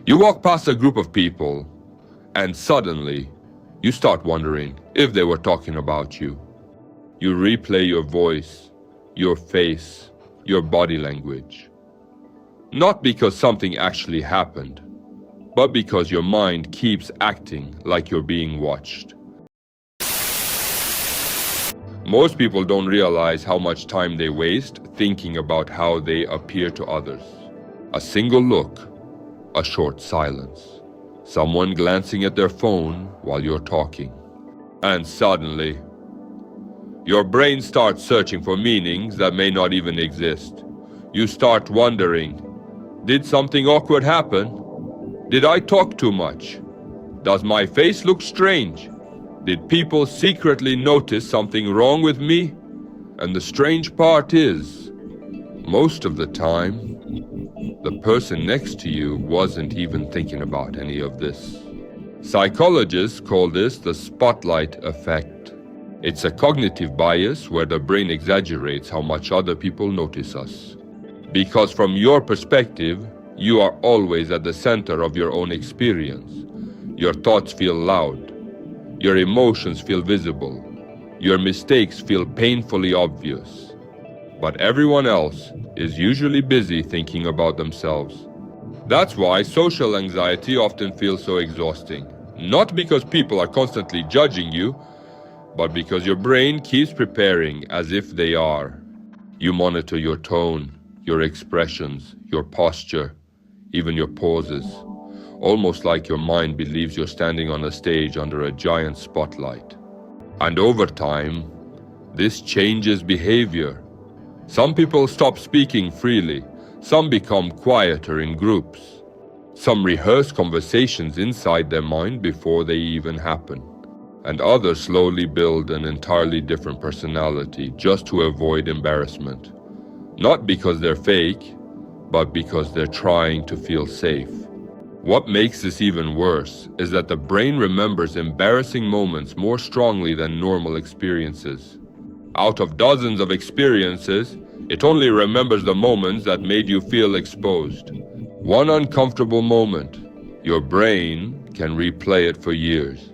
You walk past a group of people, and suddenly, you start wondering if they were talking about you. You replay your voice, your face, your body language. Not because something actually happened, but because your mind keeps acting like you're being watched. Most people don't realize how much time they waste thinking about how they appear to others. A single look, a short silence, someone glancing at their phone while you're talking. And suddenly, your brain starts searching for meanings that may not even exist. You start wondering, did something awkward happen? Did I talk too much? Does my face look strange? Did people secretly notice something wrong with me? And the strange part is, most of the time, the person next to you wasn't even thinking about any of this. Psychologists call this the spotlight effect. It's a cognitive bias where the brain exaggerates how much other people notice us. Because from your perspective, you are always at the center of your own experience. Your thoughts feel loud. Your emotions feel visible. Your mistakes feel painfully obvious. But everyone else is usually busy thinking about themselves. That's why social anxiety often feels so exhausting. Not because people are constantly judging you, but because your brain keeps preparing as if they are. You monitor your tone, your expressions, your posture, even your pauses. Almost like your mind believes you're standing on a stage under a giant spotlight. And over time, this changes behavior. Some people stop speaking freely. Some become quieter in groups. Some rehearse conversations inside their mind before they even happen. And others slowly build an entirely different personality just to avoid embarrassment. Not because they're fake, but because they're trying to feel safe. What makes this even worse is that the brain remembers embarrassing moments more strongly than normal experiences. Out of dozens of experiences, it only remembers the moments that made you feel exposed. One uncomfortable moment, your brain can replay it for years.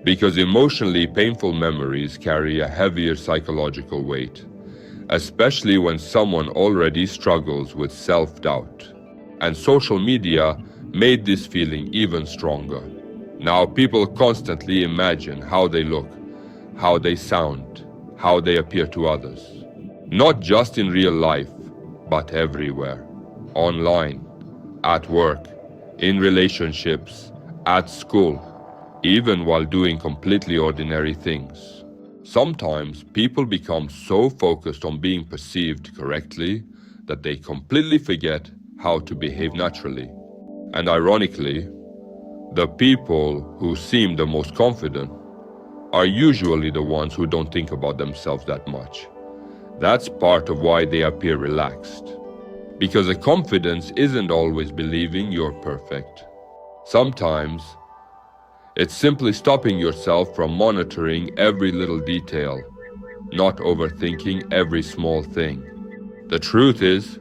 Because emotionally painful memories carry a heavier psychological weight, especially when someone already struggles with self-doubt. And social media made this feeling even stronger. Now people constantly imagine how they look, how they sound, how they appear to others. Not just in real life, but everywhere. Online, at work, in relationships, at school, even while doing completely ordinary things. Sometimes people become so focused on being perceived correctly that they completely forget how to behave naturally. And ironically, the people who seem the most confident are usually the ones who don't think about themselves that much. That's part of why they appear relaxed. Because the confidence isn't always believing you're perfect. Sometimes, it's simply stopping yourself from monitoring every little detail, not overthinking every small thing. The truth is,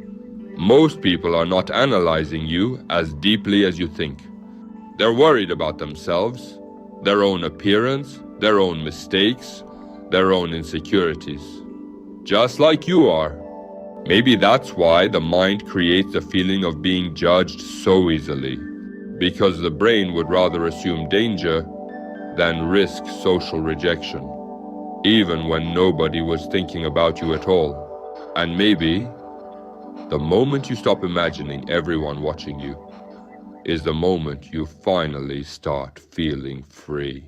most people are not analyzing you as deeply as you think. They're worried about themselves, their own appearance, their own mistakes, their own insecurities. Just like you are. Maybe that's why the mind creates the feeling of being judged so easily. Because the brain would rather assume danger than risk social rejection, even when nobody was thinking about you at all. And maybe the moment you stop imagining everyone watching you is the moment you finally start feeling free.